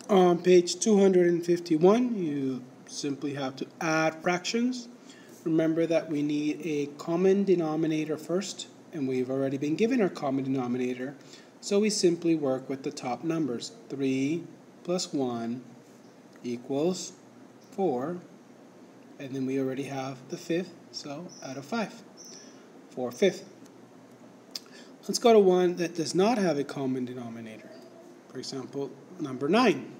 On page 251, you simply have to add fractions. Remember that we need a common denominator first, and we've already been given our common denominator, so we simply work with the top numbers. 3 plus 1 equals 4, and then we already have the fifth, so add a 5, 4/5. Let's go to one that does not have a common denominator. For example, number 9.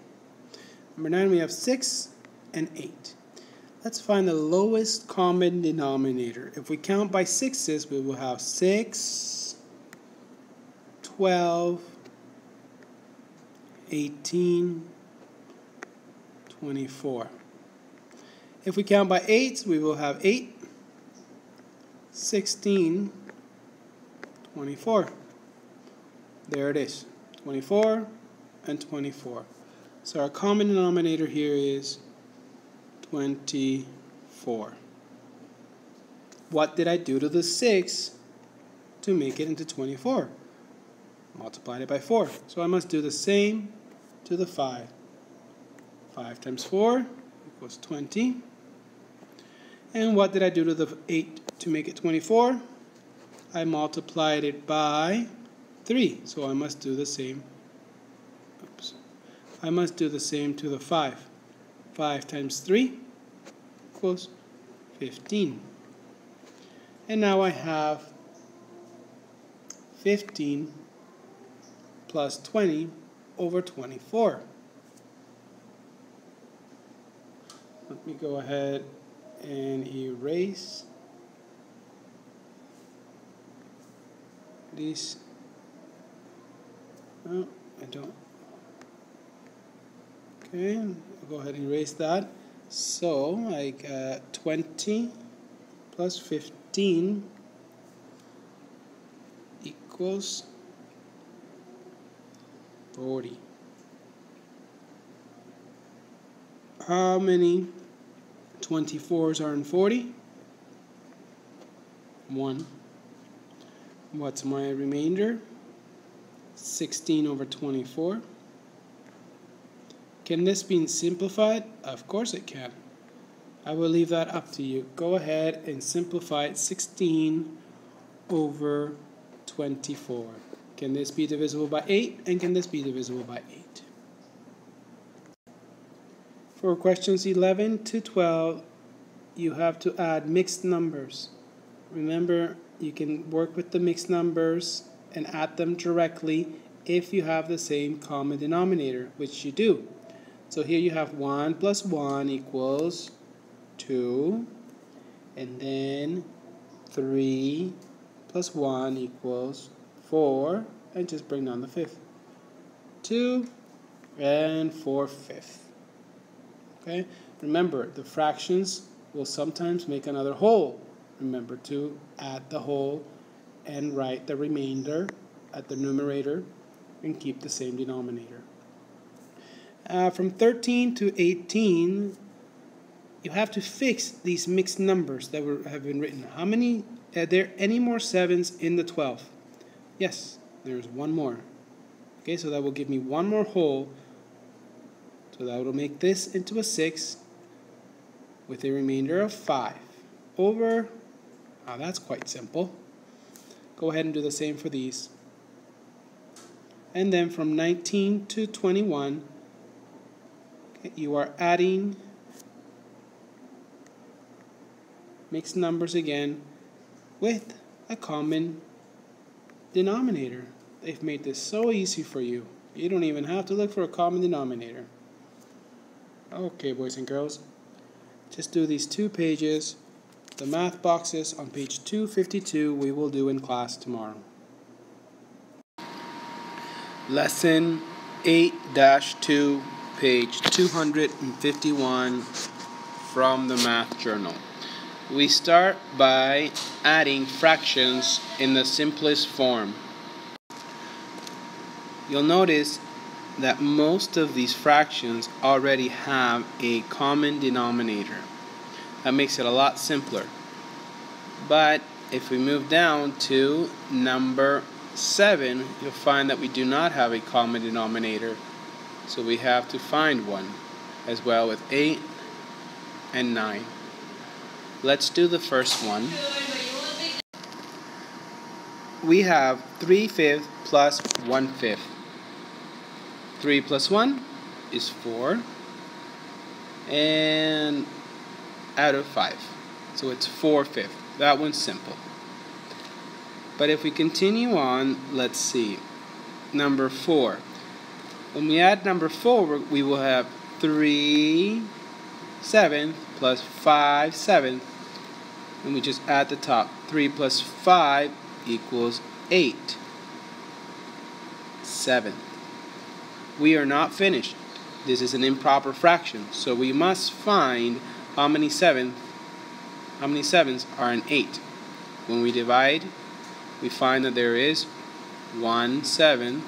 Number 9, we have 6 and 8. Let's find the lowest common denominator. If we count by sixes, we will have 6, 12, 18, 24. If we count by eights, we will have 8, 16, 24. There it is, 24 and 24. So our common denominator here is 24. What did I do to the 6 to make it into 24? Multiplied it by 4. So I must do the same to the 5. 5 times 4 equals 20. And what did I do to the 8 to make it 24? I multiplied it by 3. So I must do the same. I must do the same to the 5. 5 times 3 equals 15. And now I have 15 plus 20 over 24. Let me go ahead and erase these. Oh, I don't. Okay, I'll go ahead and erase that. So I got 20 plus 15 equals 40. How many 24s are in 40? 1. What's my remainder? 16 over 24. Can this be simplified? Of course it can. I will leave that up to you. Go ahead and simplify it. 16 over 24. Can this be divisible by 8? And can this be divisible by 8? For questions 11 to 12, you have to add mixed numbers. Remember, you can work with the mixed numbers and add them directly if you have the same common denominator, which you do. So here you have 1 plus 1 equals 2, and then 3 plus 1 equals 4, and just bring down the fifth. 2 and 4/5. Okay? Remember, the fractions will sometimes make another whole. Remember to add the whole and write the remainder at the numerator and keep the same denominator. From 13 to 18, you have to fix these mixed numbers that have been written. How many? Are there any more 7s in the 12? Yes, there's one more. Okay, so that will give me one more whole. So that will make this into a 6 with a remainder of 5 over, that's quite simple. Go ahead and do the same for these. And then from 19 to 21, you are adding mixed numbers again with a common denominator. They've made this so easy for you. You don't even have to look for a common denominator. Okay, boys and girls, just do these 2 pages. The math boxes on page 252 we will do in class tomorrow. Lesson 8-2, page 251 from the Math Journal. We start by adding fractions in the simplest form. You'll notice that most of these fractions already have a common denominator. That makes it a lot simpler. But if we move down to number 7, you'll find that we do not have a common denominator. So we have to find one as well with 8 and 9. Let's do the first one. We have 3/5 plus 1/5. 3 plus 1 is 4. And out of 5. So it's 4/5. That one's simple. But if we continue on, let's see. Number 4. When we add number 4, we will have 3/7 plus 5/7. And we just add the top. 3 plus 5 equals 8/7. We are not finished. This is an improper fraction, so we must find how many sevens are in 8. When we divide, we find that there is 1/7,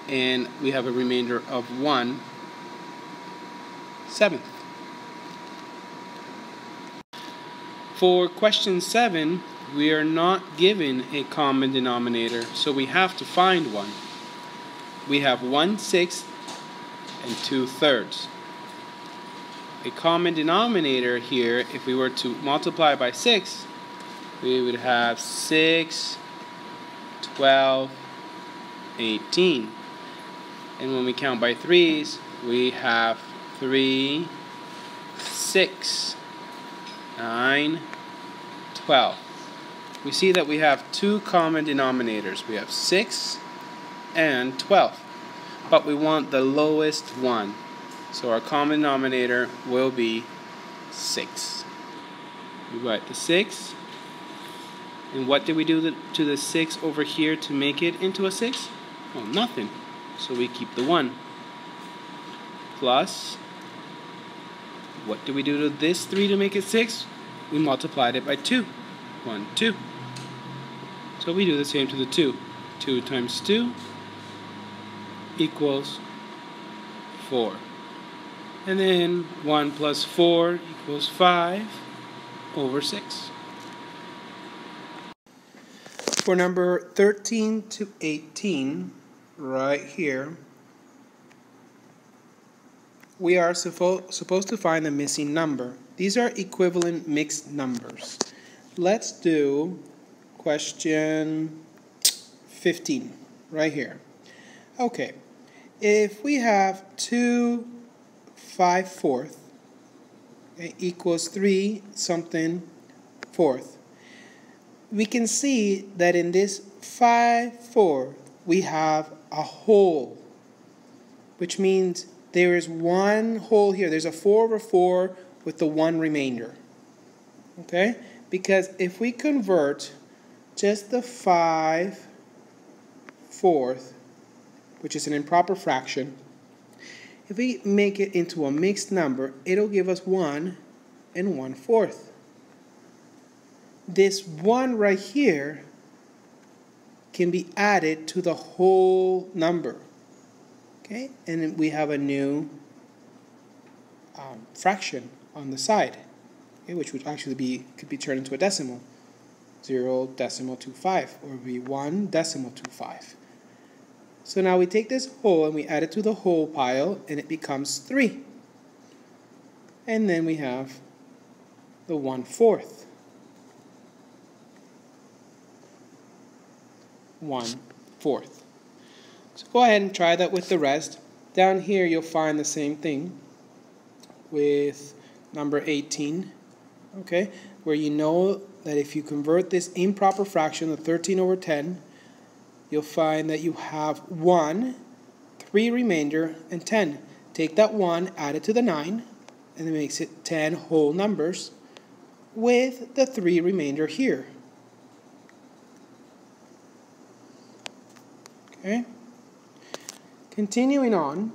and we have a remainder of 1/7. For question 7, we are not given a common denominator, so we have to find one. We have 1/6 and 2/3. A common denominator here, if we were to multiply by 6, we would have 6, 12, 18. And when we count by 3s, we have 3, 6, 9, 12. We see that we have two common denominators. We have 6 and 12. But we want the lowest one. So our common denominator will be 6. We write the 6. And what did we do to the 6 over here to make it into a 6? Well, nothing. So we keep the 1. Plus, what do we do to this 3 to make it 6? We multiplied it by 2. 1, 2. So we do the same to the 2. 2 times 2 equals 4. And then 1 plus 4 equals 5/6. For number 13 to 18, right here, we are supposed to find the missing number. These are equivalent mixed numbers. Let's do question 15, right here. Okay, if we have 2 5/4 equals 3 something fourth, we can see that in this 5/4 we have a whole, which means there is one whole here. There's a 4/4 with the 1 remainder. Okay? Because if we convert just the 5/4, which is an improper fraction, if we make it into a mixed number, it'll give us 1 and 1/4. This 1 right here can be added to the whole number. Okay? And then we have a new fraction on the side, okay, which would actually could be turned into a decimal. 0.25, or be 1.25. So now we take this whole and we add it to the whole pile, and it becomes 3. And then we have the 1/4. 1/4. So go ahead and try that with the rest. Down here you'll find the same thing with number 18, okay, where you know that if you convert this improper fraction of 13/10, you'll find that you have 1, 3 remainder, and 10. Take that 1, add it to the 9, and it makes it 10 whole numbers with the 3 remainder here. Okay? Continuing on,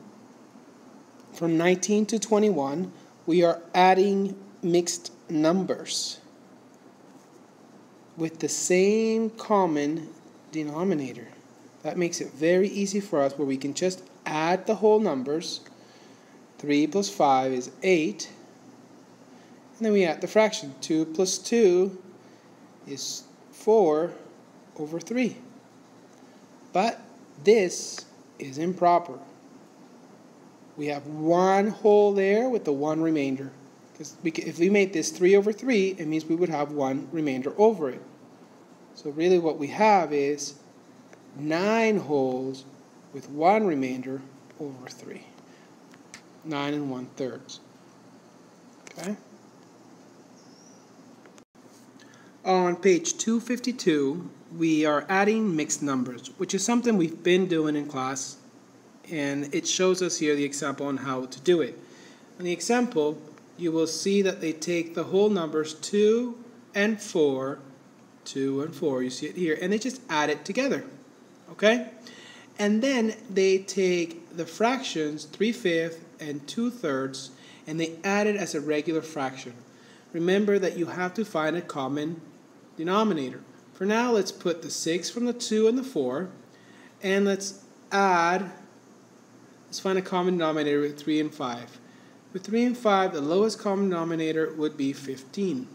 from 19 to 21, we are adding mixed numbers with the same common denominator. That makes it very easy for us, where we can just add the whole numbers. 3 plus 5 is 8. And then we add the fraction. 2 plus 2 is 4/3. But this is improper. We have one whole there with the one remainder. Because if we made this 3 over 3, it means we would have one remainder over it. So really what we have is 9 wholes with one remainder over 3. 9 1/3. Okay? On page 252, we are adding mixed numbers, which is something we've been doing in class, and it shows us here the example on how to do it. In the example, you will see that they take the whole numbers 2 and 4, 2 and 4, you see it here, and they just add it together, okay? And then they take the fractions 3/5 and 2/3, and they add it as a regular fraction. Remember that you have to find a common denominator. For now, let's put the 6 from the 2 and the 4, and let's find a common denominator with 3 and 5. With 3 and 5, the lowest common denominator would be 15.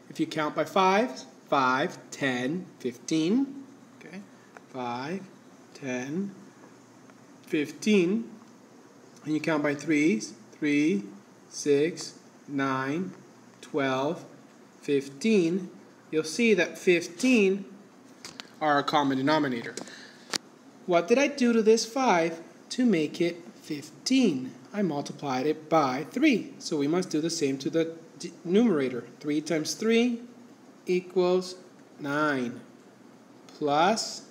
If you count by 5, 5, 10, 15, okay, 5, 10, 15, and you count by 3s, 3, 6, 9, 12, 15, you'll see that 15 are a common denominator. What did I do to this 5 to make it 15? I multiplied it by 3. So we must do the same to the numerator. 3 times 3 equals 9. Plus,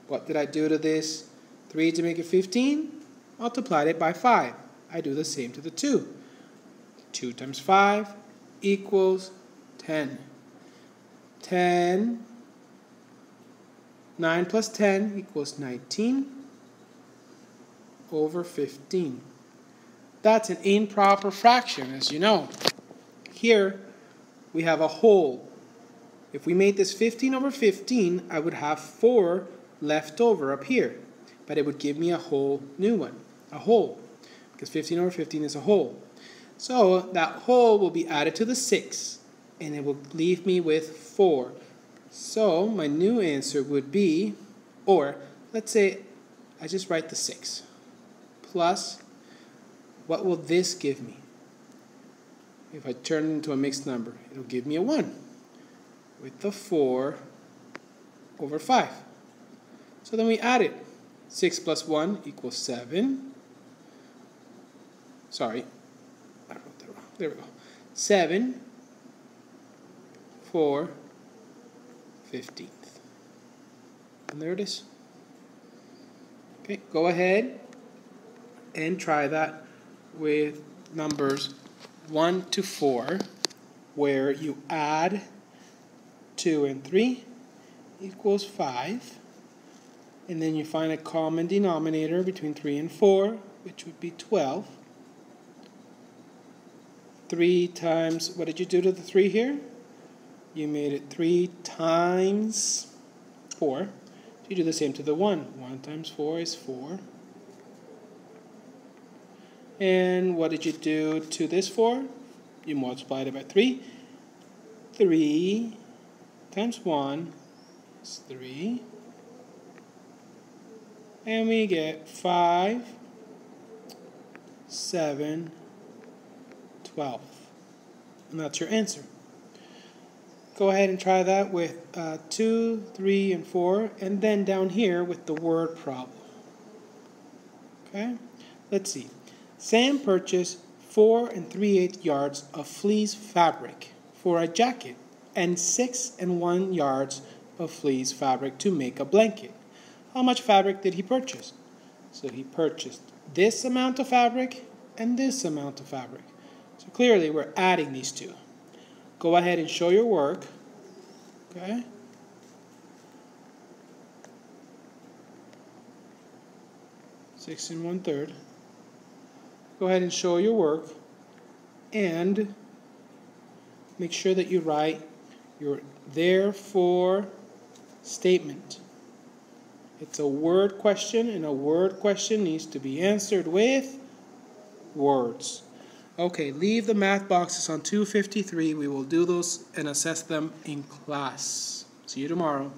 what did I do to this 3 to make it 15? Multiplied it by 5. I do the same to the 2. 2 times 5 equals 10. 9 plus 10 equals 19 over 15. That's an improper fraction, as you know. Here we have a whole. If we made this 15 over 15, I would have 4 left over up here. But it would give me a whole new one, a whole. Because 15 over 15 is a whole. So that whole will be added to the 6, and it will leave me with 4. So my new answer would be, or let's say I just write the 6, plus, what will this give me? If I turn it into a mixed number, it'll give me a 1 with the 4 over 5. So then we add it. 6 plus 1 equals 7. Sorry, I wrote that wrong. There we go. 7, 4, 15th. And there it is. Okay, go ahead and try that with numbers 1 to 4, where you add 2 and 3 equals 5, and then you find a common denominator between 3 and 4, which would be 12. 3 times, what did you do to the 3 here? You made it 3 times 4. So you do the same to the 1. 1 times 4 is 4. And what did you do to this 4? You multiplied it by 3. 3 times 1 is 3. And we get 5, 7, 12. And that's your answer. Go ahead and try that with 2, 3, and 4, and then down here with the word problem. Okay? Let's see. Sam purchased 4 3/8 yards of fleece fabric for a jacket and 6 1 yards of fleece fabric to make a blanket. How much fabric did he purchase? So he purchased this amount of fabric and this amount of fabric. So clearly we're adding these two. Go ahead and show your work. Okay? Six 1/3. Go ahead and show your work and make sure that you write your therefore statement. It's a word question, and a word question needs to be answered with words. Okay, leave the math boxes on 253. We will do those and assess them in class. See you tomorrow.